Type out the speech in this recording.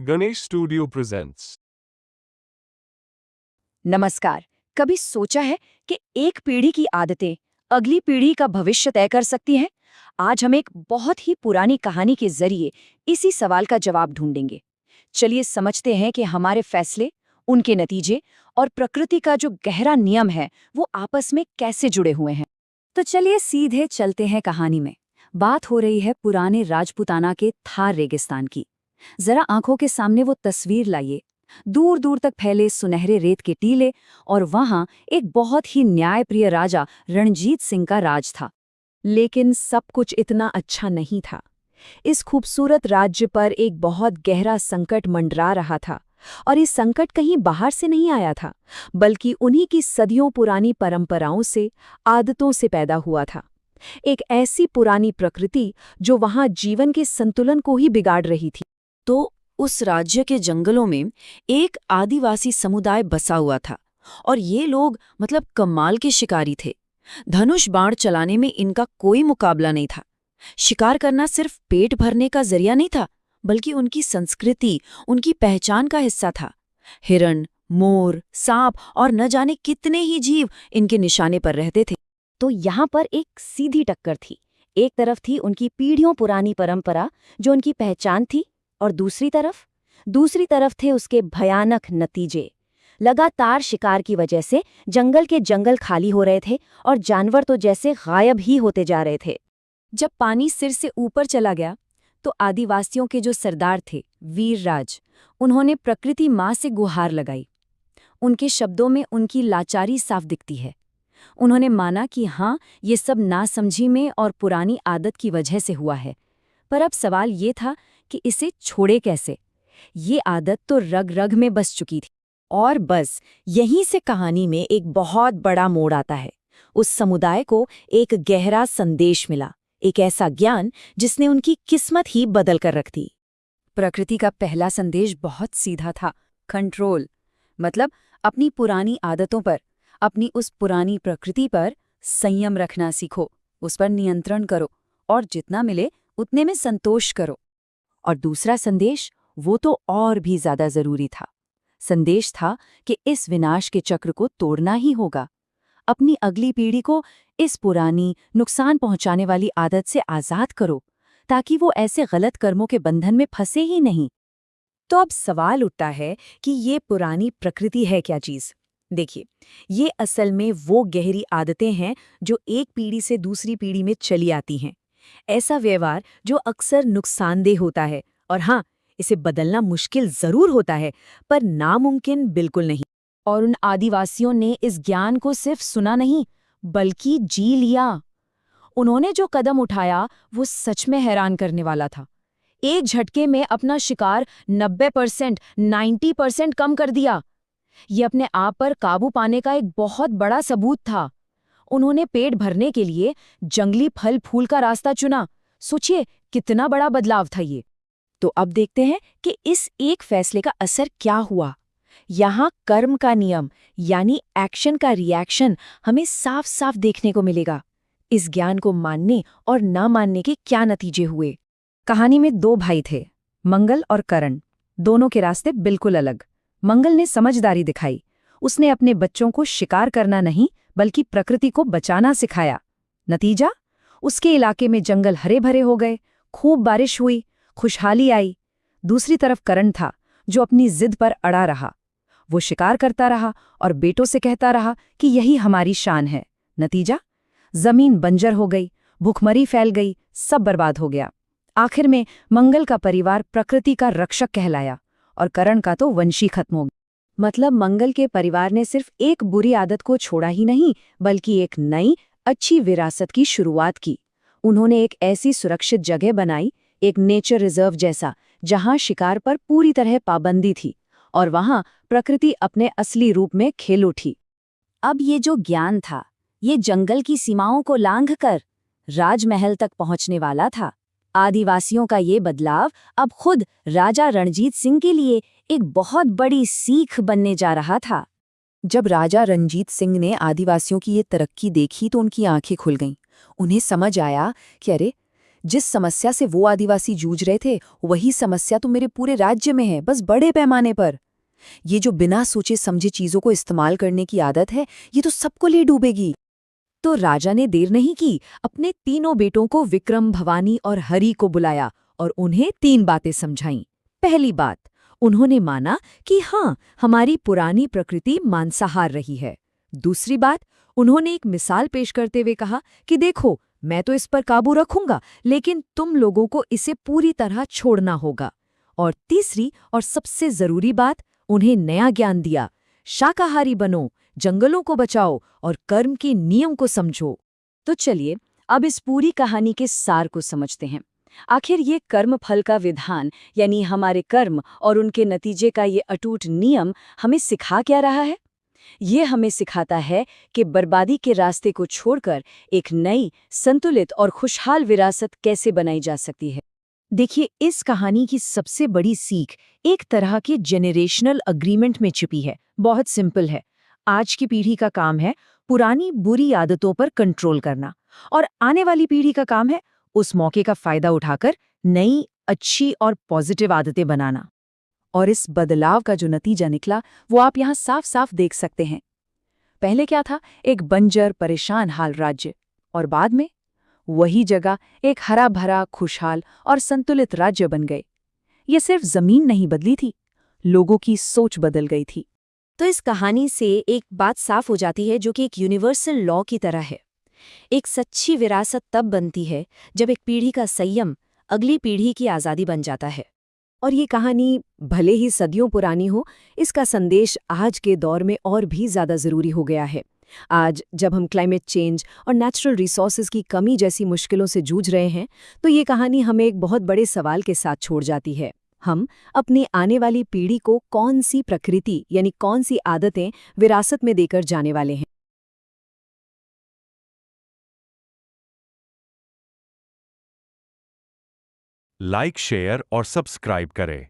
Ganesh studio presents. नमस्कार। कभी सोचा है कि एक पीढ़ी की आदतें अगली पीढ़ी का भविष्य तय कर सकती हैं? आज हम एक बहुत ही पुरानी कहानी के जरिए इसी सवाल का जवाब ढूंढेंगे। चलिए समझते हैं कि हमारे फैसले, उनके नतीजे और प्रकृति का जो गहरा नियम है वो आपस में कैसे जुड़े हुए हैं। तो चलिए सीधे चलते हैं कहानी में। बात हो रही है पुराने राजपूताना के थार रेगिस्तान की। जरा आंखों के सामने वो तस्वीर लाइए। दूर दूर तक फैले सुनहरे रेत के टीले और वहां एक बहुत ही न्यायप्रिय राजा रणजीत सिंह का राज था। लेकिन सब कुछ इतना अच्छा नहीं था। इस खूबसूरत राज्य पर एक बहुत गहरा संकट मंडरा रहा था, और इस संकट कहीं बाहर से नहीं आया था, बल्कि उन्हीं की सदियों पुरानी परंपराओं से, आदतों से पैदा हुआ था। एक ऐसी पुरानी प्रकृति जो वहां जीवन के संतुलन को ही बिगाड़ रही थी। तो उस राज्य के जंगलों में एक आदिवासी समुदाय बसा हुआ था, और ये लोग कमाल के शिकारी थे। धनुष बाण चलाने में इनका कोई मुकाबला नहीं था। शिकार करना सिर्फ पेट भरने का जरिया नहीं था, बल्कि उनकी संस्कृति, उनकी पहचान का हिस्सा था। हिरण, मोर, सांप और न जाने कितने ही जीव इनके निशाने पर रहते थे। तो यहाँ पर एक सीधी टक्कर थी। एक तरफ थी उनकी पीढ़ियों पुरानी परंपरा जो उनकी पहचान थी, और दूसरी तरफ थे उसके भयानक नतीजे। लगातार शिकार की वजह से जंगल के जंगल खाली हो रहे थे और जानवर तो जैसे गायब ही होते जा रहे थे। जब पानी सिर से ऊपर चला गया तो आदिवासियों के जो सरदार थे, वीरराज, उन्होंने प्रकृति माँ से गुहार लगाई। उनके शब्दों में उनकी लाचारी साफ दिखती है। उन्होंने माना कि हाँ, ये सब नासमझी में और पुरानी आदत की वजह से हुआ है। पर अब सवाल ये था कि इसे छोड़े कैसे। ये आदत तो रग रग में बस चुकी थी। और बस यहीं से कहानी में एक बहुत बड़ा मोड़ आता है। उस समुदाय को एक गहरा संदेश मिला, एक ऐसा ज्ञान जिसने उनकी किस्मत ही बदल कर रख दी। प्रकृति का पहला संदेश बहुत सीधा था, कंट्रोल। अपनी पुरानी आदतों पर, अपनी उस पुरानी प्रकृति पर संयम रखना सीखो, उस पर नियंत्रण करो और जितना मिले उतने में संतोष करो। और दूसरा संदेश, वो तो और भी ज्यादा जरूरी था। संदेश था कि इस विनाश के चक्र को तोड़ना ही होगा। अपनी अगली पीढ़ी को इस पुरानी, नुकसान पहुंचाने वाली आदत से आजाद करो, ताकि वो ऐसे गलत कर्मों के बंधन में फंसे ही नहीं। तो अब सवाल उठता है कि ये पुरानी प्रकृति है क्या चीज? देखिए, ये असल में वो गहरी आदतें हैं जो एक पीढ़ी से दूसरी पीढ़ी में चली आती हैं। ऐसा व्यवहार जो अक्सर नुकसानदेह होता है, और हाँ, इसे बदलना मुश्किल जरूर होता है, पर नामुमकिन बिल्कुल नहीं। और उन आदिवासियों ने इस ज्ञान को सिर्फ सुना नहीं, बल्कि जी लिया। उन्होंने जो कदम उठाया वो सच में हैरान करने वाला था। एक झटके में अपना शिकार 90%, 90% कम कर दिया। ये अपने आप पर काबू पाने का एक बहुत बड़ा सबूत था। उन्होंने पेट भरने के लिए जंगली फल फूल का रास्ता चुना। सोचिए कितना बड़ा बदलाव था ये। तो अब देखते हैं कि इस एक फैसले का असर क्या हुआ। यहाँ कर्म का नियम, यानी एक्शन का रिएक्शन, हमें साफ साफ देखने को मिलेगा। इस ज्ञान को मानने और न मानने के क्या नतीजे हुए। कहानी में दो भाई थे, मंगल और करण। दोनों के रास्ते बिल्कुल अलग। मंगल ने समझदारी दिखाई। उसने अपने बच्चों को शिकार करना नहीं, बल्कि प्रकृति को बचाना सिखाया। नतीजा, उसके इलाके में जंगल हरे भरे हो गए, खूब बारिश हुई, खुशहाली आई। दूसरी तरफ करण था, जो अपनी जिद पर अड़ा रहा। वो शिकार करता रहा और बेटों से कहता रहा कि यही हमारी शान है। नतीजा, जमीन बंजर हो गई, भूखमरी फैल गई, सब बर्बाद हो गया। आखिर में मंगल का परिवार प्रकृति का रक्षक कहलाया, और करण का तो वंशी खत्म हो गया। मंगल के परिवार ने सिर्फ एक बुरी आदत को छोड़ा ही नहीं, बल्कि एक नई, अच्छी विरासत की शुरुआत की। उन्होंने एक ऐसी सुरक्षित जगह बनाई, एक नेचर रिजर्व जैसा, जहां शिकार पर पूरी तरह पाबंदी थी, और वहां प्रकृति अपने असली रूप में खेल उठी। अब ये जो ज्ञान था, ये जंगल की सीमाओं को लांघकर राजमहल तक पहुंचने वाला था। आदिवासियों का ये बदलाव अब खुद राजा रणजीत सिंह के लिए एक बहुत बड़ी सीख बनने जा रहा था। जब राजा रणजीत सिंह ने आदिवासियों की ये तरक्की देखी तो उनकी आंखें खुल गईं। उन्हें समझ आया कि अरे, जिस समस्या से वो आदिवासी जूझ रहे थे वही समस्या तो मेरे पूरे राज्य में है, बस बड़े पैमाने पर। ये जो बिना सोचे समझे चीजों को इस्तेमाल करने की आदत है, ये तो सबको ले डूबेगी। तो राजा ने देर नहीं की, अपने तीनों बेटों को विक्रम, भवानी और हरि को बुलाया और उन्हें 3 बातें समझाईं। पहली बात, उन्होंने माना कि हाँ, हमारी पुरानी प्रकृति मांसाहार रही है। दूसरी बात, उन्होंने एक मिसाल पेश करते हुए कहा कि देखो, मैं तो इस पर काबू रखूंगा, लेकिन तुम लोगों को इसे पूरी तरह छोड़ना होगा। और तीसरी और सबसे जरूरी बात, उन्हें नया ज्ञान दिया, शाकाहारी बनो, जंगलों को बचाओ और कर्म के नियम को समझो। तो चलिए अब इस पूरी कहानी के सार को समझते हैं। आखिर ये कर्म फल का विधान, यानी हमारे कर्म और उनके नतीजे का ये अटूट नियम हमें सिखा क्या रहा है? ये हमें सिखाता है कि बर्बादी के रास्ते को छोड़कर एक नई, संतुलित और खुशहाल विरासत कैसे बनाई जा सकती है। देखिए, इस कहानी की सबसे बड़ी सीख एक तरह के जेनरेशनल अग्रीमेंट में छिपी है। बहुत सिंपल है। आज की पीढ़ी का काम है पुरानी बुरी आदतों पर कंट्रोल करना, और आने वाली पीढ़ी का काम है उस मौके का फायदा उठाकर नई, अच्छी और पॉजिटिव आदतें बनाना। और इस बदलाव का जो नतीजा निकला वो आप यहाँ साफ साफ देख सकते हैं। पहले क्या था? एक बंजर, परेशान हाल राज्य, और बाद में वही जगह एक हरा भरा, खुशहाल और संतुलित राज्य बन गए। ये सिर्फ जमीन नहीं बदली थी, लोगों की सोच बदल गई थी। तो इस कहानी से एक बात साफ हो जाती है, जो कि एक यूनिवर्सल लॉ की तरह है। एक सच्ची विरासत तब बनती है जब एक पीढ़ी का संयम अगली पीढ़ी की आज़ादी बन जाता है। और ये कहानी भले ही सदियों पुरानी हो, इसका संदेश आज के दौर में और भी ज़्यादा ज़रूरी हो गया है। आज जब हम क्लाइमेट चेंज और नेचुरल रिसोर्सेज की कमी जैसी मुश्किलों से जूझ रहे हैं, तो ये कहानी हमें एक बहुत बड़े सवाल के साथ छोड़ जाती है। हम अपनी आने वाली पीढ़ी को कौन सी प्रकृति, यानी कौन सी आदतें विरासत में देकर जाने वाले हैं? लाइक, शेयर और सब्सक्राइब करें।